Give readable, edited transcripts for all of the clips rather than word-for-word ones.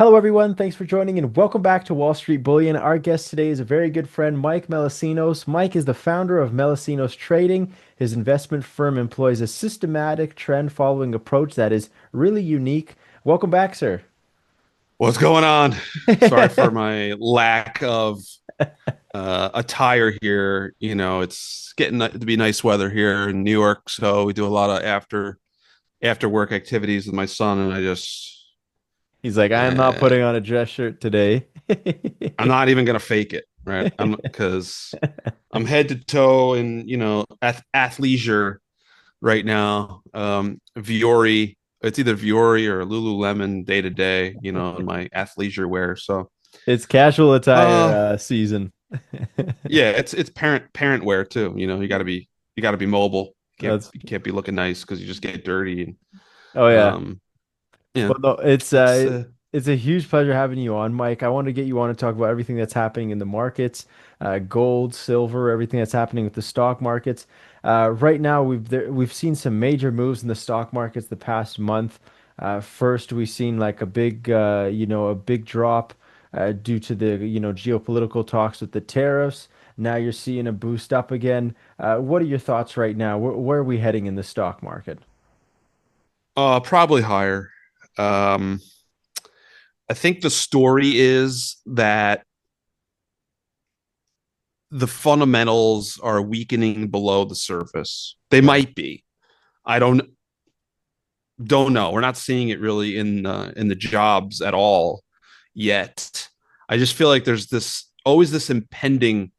Hello, everyone. Thanks for joining and welcome back to Wall Street Bullion. Our guest today is a very good friend, Mike Mellisinos. Mike is the founder of Mellisinos Trading. His investment firm employs a systematic trend following approach that is really unique. Welcome back, sir. What's going on? Sorry for my lack of attire here. It's getting to be nice weather here in New York, so we do a lot of after work activities with my son, and He's like, I am not uh, putting on a dress shirt today. I'm not even gonna fake it, right? I'm because I'm head to toe in athleisure right now. Viore, it's either Viore or Lululemon day to day. In my athleisure wear. So, It's casual attire uh, season. yeah, it's parent wear too. You got to be mobile. That's You can't be looking nice because you just get dirty and Oh yeah. um yeah, Well, no, it's it's a huge pleasure having you on, Mike. I want to get you on to talk about everything that's happening in the markets, gold, silver, everything that's happening with the stock markets. Right now, we've seen some major moves in the stock markets the past month. First, we've seen like a big, a big drop due to the, geopolitical talks with the tariffs. Now you're seeing a boost up again. What are your thoughts right now? Where are we heading in the stock market? probably higher. Um, I think the story is that the fundamentals are weakening below the surface. They Right. might be. I don't know. We're not seeing it really in the jobs at all yet. I just feel like there's this always this impending.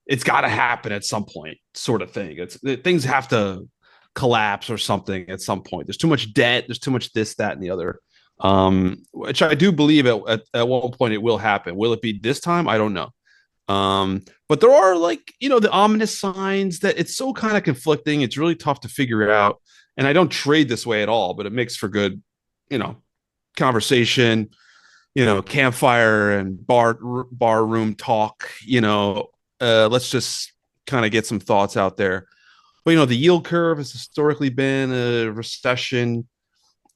It's got to happen at some point, sort of thing. Things have to collapse or something at some point. There's too much debt. There's too much this, that, and the other. Which I do believe at one point it will happen. Will it be this time? I don't know. But there are the ominous signs that it's so kind of conflicting. It's really tough to figure out. And I don't trade this way at all, but it makes for good, you know, conversation, campfire and bar room talk. Let's just kind of get some thoughts out there. But the yield curve has historically been a recession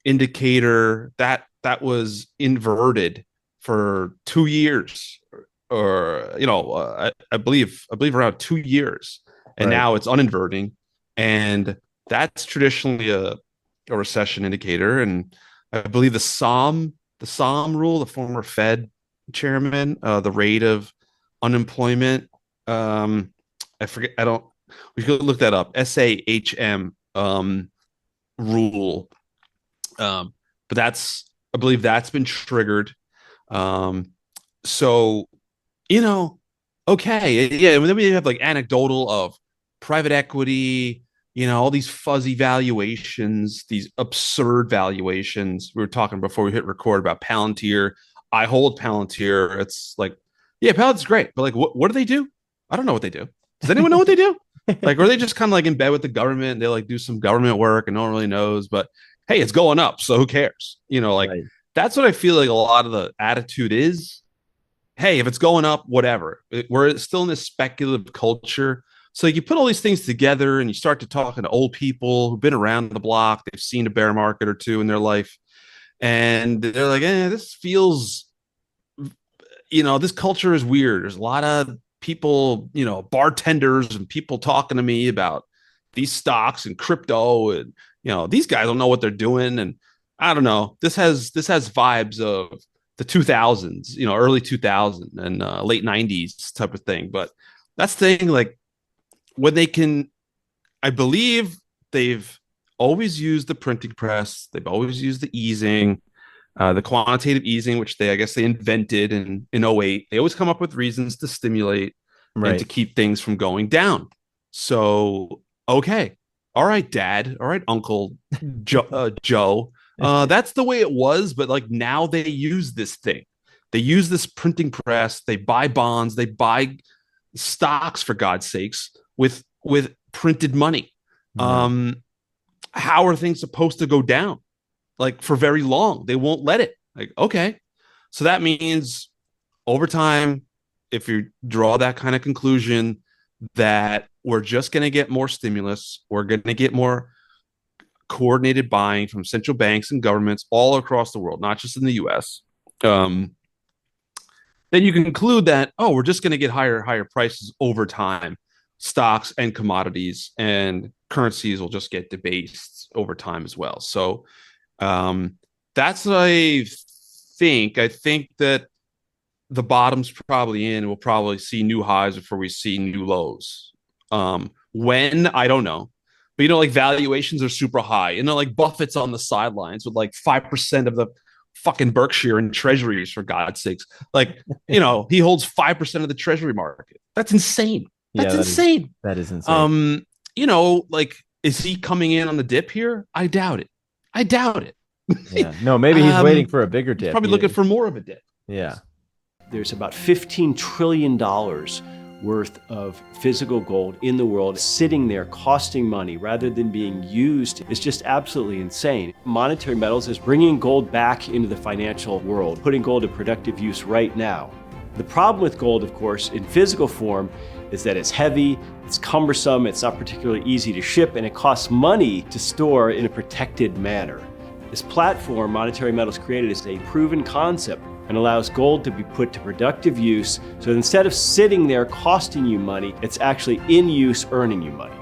indicator that was inverted for 2 years, or I believe around 2 years, and Right. now it's uninverting, and that's traditionally a recession indicator. And I believe the Psalm rule, the former Fed chairman, the rate of unemployment. Um, I forget. I don't. We could look that up. SAHM rule. Um, but I believe that's been triggered. Um, so you know, okay, yeah. And then we have like anecdotal of private equity, all these fuzzy valuations, these absurd valuations. We were talking before we hit record about Palantir. I hold Palantir. It's like, yeah, Palantir's great, but like, what do they do? I don't know what they do. Does anyone know what they do? Like, are they just kind of like in bed with the government? They like do some government work and no one really knows, but hey, it's going up, so who cares? Like Right. that's what I feel like a lot of the attitude is. Hey, if it's going up, whatever. We're still in this speculative culture. So you put all these things together and you start to talk to old people who've been around the block. They've seen a bear market or two in their life. And they're like, this feels, this culture is weird. There's a lot of people, bartenders and people talking to me about these stocks and crypto. And, these guys don't know what they're doing. And I don't know. This has vibes of the 2000s, early 2000 and late 90s type of thing. But that's the thing, like when they can, I believe they've always used the printing press. They've always used the easing, the quantitative easing, which I guess they invented in '08. They always come up with reasons to stimulate and to Right. keep things from going down. So, okay. All right, Dad. All right, Uncle Joe. That's the way it was. But like now they use this thing. They use this printing press. They buy bonds. They buy stocks, for God's sakes, with printed money. Right. Um, how are things supposed to go down? Like for very long. They won't let it. Like, okay. So that means over time, if you draw that kind of conclusion that we're just going to get more stimulus, we're going to get more coordinated buying from central banks and governments all across the world, not just in the US. um, then you can conclude that, oh, we're just going to get higher prices over time. Stocks and commodities and currencies will just get debased over time as well. So um, that's what I think. I think that the bottom's probably in. We'll probably see new highs before we see new lows. When I don't know, but like valuations are super high. Like Buffett's on the sidelines with like 5% of the fucking Berkshire in treasuries, for God's sakes. Like, he holds 5% of the treasury market. That's insane. Yeah, That's insane. that is insane. Um, like, is he coming in on the dip here? I doubt it. I doubt it. Yeah. No, maybe he's waiting um, for a bigger he's dip. probably looking for more of a dip. Yeah. There's about $15 trillion worth of physical gold in the world sitting there costing money rather than being used. Is just absolutely insane. Monetary Metals is bringing gold back into the financial world, putting gold to productive use right now. The problem with gold, of course, in physical form is that it's heavy, it's cumbersome, it's not particularly easy to ship, and it costs money to store in a protected manner. This platform Monetary Metals created is a proven concept and allows gold to be put to productive use. So instead of sitting there costing you money, it's actually in use earning you money.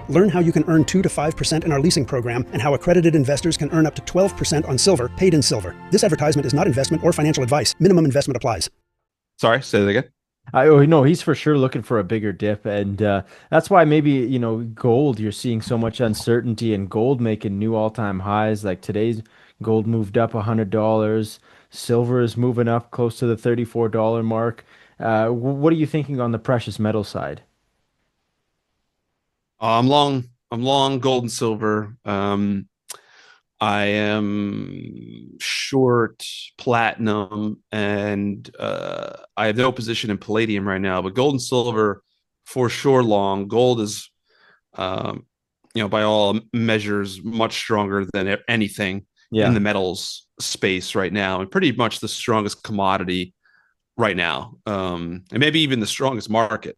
Learn how you can earn 2 to 5% in our leasing program and how accredited investors can earn up to 12% on silver paid in silver. This advertisement is not investment or financial advice. Minimum investment applies. Sorry, say that again. Oh no, he's for sure looking for a bigger dip, and that's why maybe gold. You're seeing so much uncertainty, and gold making new all-time highs. Like today's gold moved up $100. Silver is moving up close to the $34 mark. What are you thinking on the precious metal side? I'm long gold and silver. I am short platinum, and I have no position in palladium right now. But gold and silver, for sure, long. Gold is, um, by all measures, much stronger than anything in Yeah. the metals space right now, and pretty much the strongest commodity right now, and maybe even the strongest market.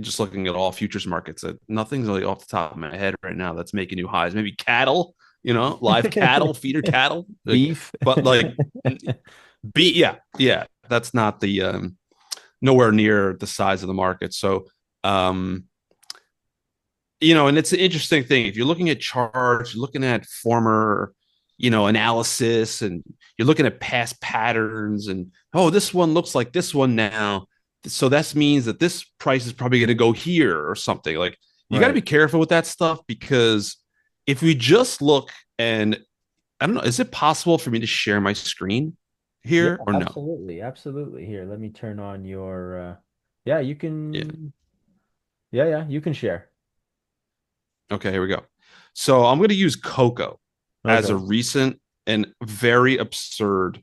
Just looking at all futures markets, nothing's really off the top of my head right now that's making new highs. Maybe cattle, live cattle, feeder cattle, Beef. but like, yeah, yeah, that's not the nowhere near the size of the market. So, um, and it's an interesting thing. If you're looking at charts, you're looking at former, analysis, and you're looking at past patterns, and oh, this one looks like this one now. So that means that this price is probably going to go here or something. Like, you got to Right. be careful with that stuff, because if we just look, and I don't know, is it possible for me to share my screen Yeah, here or no? absolutely. Absolutely. Here, let me turn on your yeah, you Yeah. can yeah, you can share. Okay, here we go. So I'm going to use Cocoa as a Okay. recent and very absurd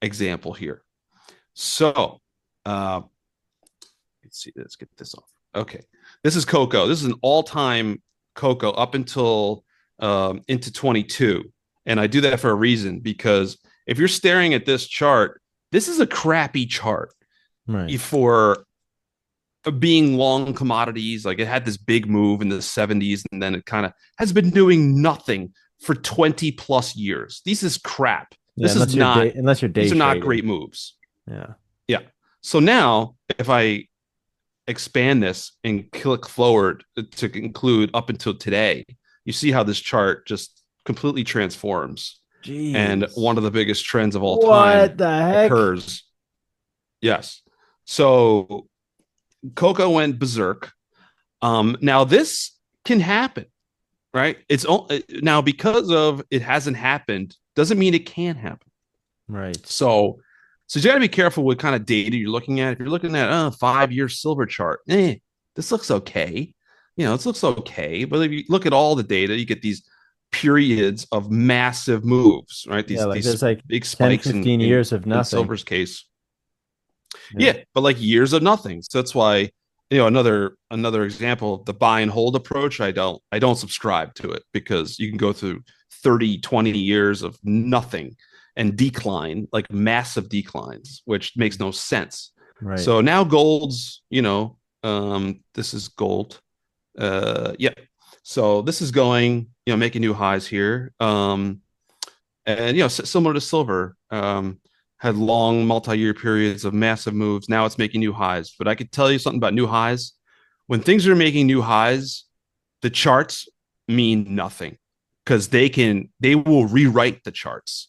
example here. So, uh, let's see. Let's get this off. Okay, this is Cocoa. This is an all-time Cocoa up until into 22, and I do that for a reason, because if you're staring at this chart, this is a crappy chart Right. for being long commodities. Like, it had this big move in the 70s, and then it kind of has been doing nothing for 20 plus years. This is crap. Yeah, This is not, unless you're these day are not trading. great moves. Yeah. Yeah. So now, if I expand this and click forward to include up until today, you see how this chart just completely transforms. And Jeez. one of the biggest trends of all time What the heck? occurs. Yes. So Coco went berserk. Now this can happen, right? It's now, because of it hasn't happened doesn't mean it can't happen. Right. So you got to be careful what kind of data you're looking at. If you're looking at a 5 year silver chart, this looks okay. This looks okay. But if you look at all the data, you get these periods of massive moves, right? Yeah, like These there's like big 10, spikes 15 in years of in nothing. silver's case. Yeah. Yeah, but like years of nothing. So that's why, another example, the buy and hold approach, I don't subscribe to it, because you can go through 30, 20 years of nothing and decline, like massive declines, which makes no sense. Right. So now gold's, this is gold. Yeah. So this is going, making new highs here. And similar to silver. had long multi-year periods of massive moves. Now it's making new highs. But I could tell you something about new highs. When things are making new highs, the charts mean nothing because they will rewrite the charts.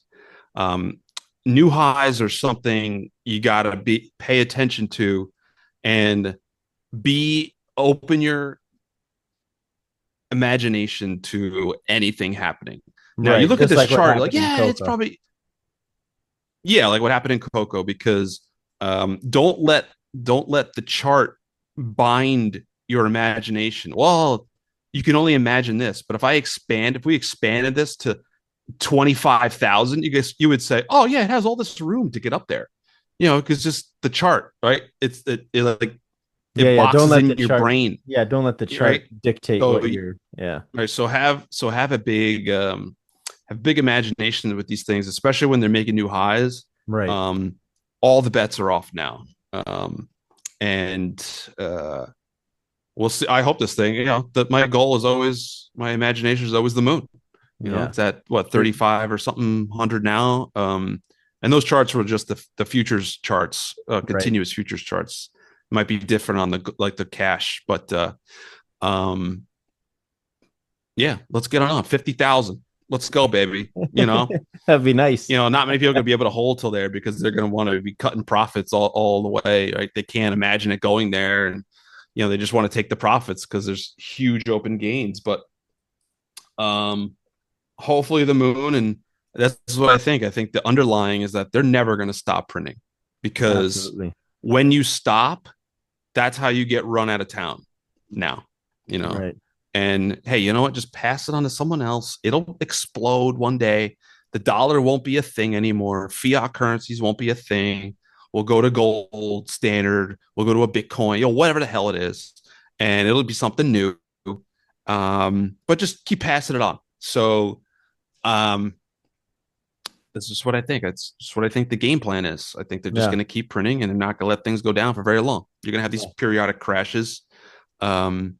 Um, New highs are something you gotta pay attention to and be open your imagination to anything happening. Now you Right. look at Just this like what chart, like, happened in yeah, it's Coco. probably yeah, like what happened in Coco, because don't let the chart bind your imagination. Well, you can only imagine this, but if we expanded this to 25,000, you would say, oh yeah, it has all this room to get up there, because just the chart, right? It like Yeah, it yeah. Don't boxes let in the your chart. brain, Yeah, don't let the chart right? dictate So what you're. Yeah. right, so have a big imagination with these things, especially when they're making new highs. Right. Um, all the bets are off now, and we'll see. I hope this thing, that my imagination is always the moon. Yeah. It's at what, 35 or something hundred now. And those charts were just the futures charts, Right. continuous futures charts. Might be different on the cash, but um, yeah, let's get on 50,000. Let's go, baby. That'd be nice. Not many people are gonna be able to hold till there because they're gonna want to be cutting profits all the way. Right? They can't imagine it going there, and they just want to take the profits because there's huge open gains. But um, hopefully the moon, and that's what I think. I think the underlying is that they're never going to stop printing, because Absolutely. when you stop, that's how you get run out of town now, Right. and hey, you know what, just pass it on to someone else. It'll explode one day. The dollar won't be a thing anymore. Fiat currencies won't be a thing. We'll go to gold standard, we'll go to a Bitcoin, whatever the hell it is, and it'll be something new. But just keep passing it on. So um, this is what I think. That's just what I think the game plan is. I think they're just Yeah. going to keep printing and they're not going to let things go down for very long. You're going to have these Yeah. periodic crashes. Um,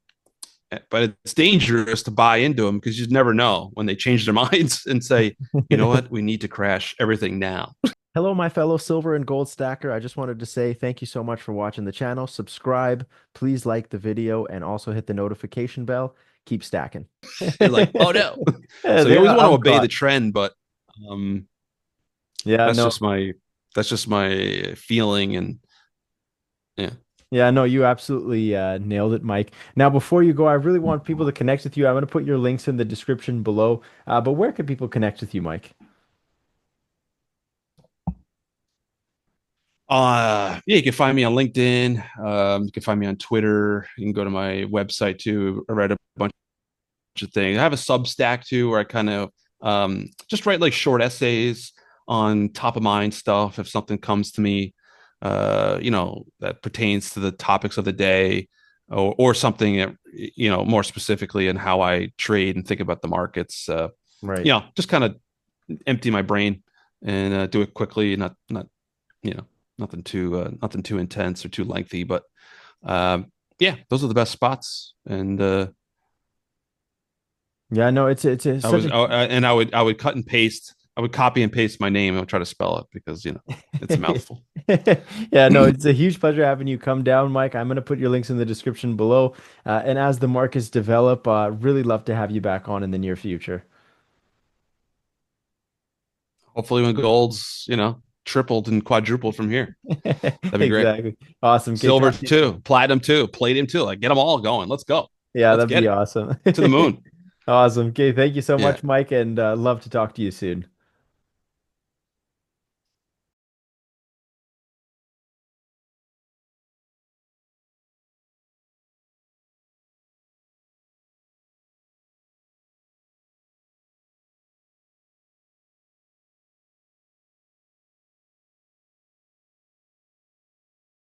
but it's dangerous to buy into them because you never know when they change their minds and say, you know what, we need to crash everything now. Hello, my fellow silver and gold stacker. I just wanted to say thank you so much for watching the channel. Subscribe, please like the video, and also hit the notification bell. Keep stacking. You're like, oh no. Yeah, So you always want to I'm obey the caught. trend, but um, Yeah, that's no. just my feeling, and yeah. Yeah, no, you absolutely nailed it, Mike. Now, before you go, I really want people to connect with you. I'm going to put your links in the description below. But where can people connect with you, Mike? Yeah, you can find me on LinkedIn. You can find me on Twitter. You can go to my website too. I write a bunch of things. I have a Substack too, where I kind of just write like short essays on top of mind stuff. If something comes to me, that pertains to the topics of the day, or something that, more specifically in how I trade and think about the markets. Right. Just kind of empty my brain and do it quickly, not you know nothing too intense or too lengthy, but yeah, those are the best spots. And Yeah, no, it's I such was a and I would cut and paste. I would copy and paste my name and try to spell it because it's a mouthful. Yeah, no, it's a huge pleasure having you come down, Mike. I'm going to put your links in the description below. And as the markets develop, really love to have you back on in the near future. Hopefully, when gold's tripled and quadrupled from here, that'd be great. Exactly. Awesome. Okay, Silver talk to you. too, platinum too, palladium too. Like, get them all going. Let's go. Yeah, Let's that'd get be it awesome. to the moon. Awesome. Okay, thank you so Yeah. much, Mike, and love to talk to you soon.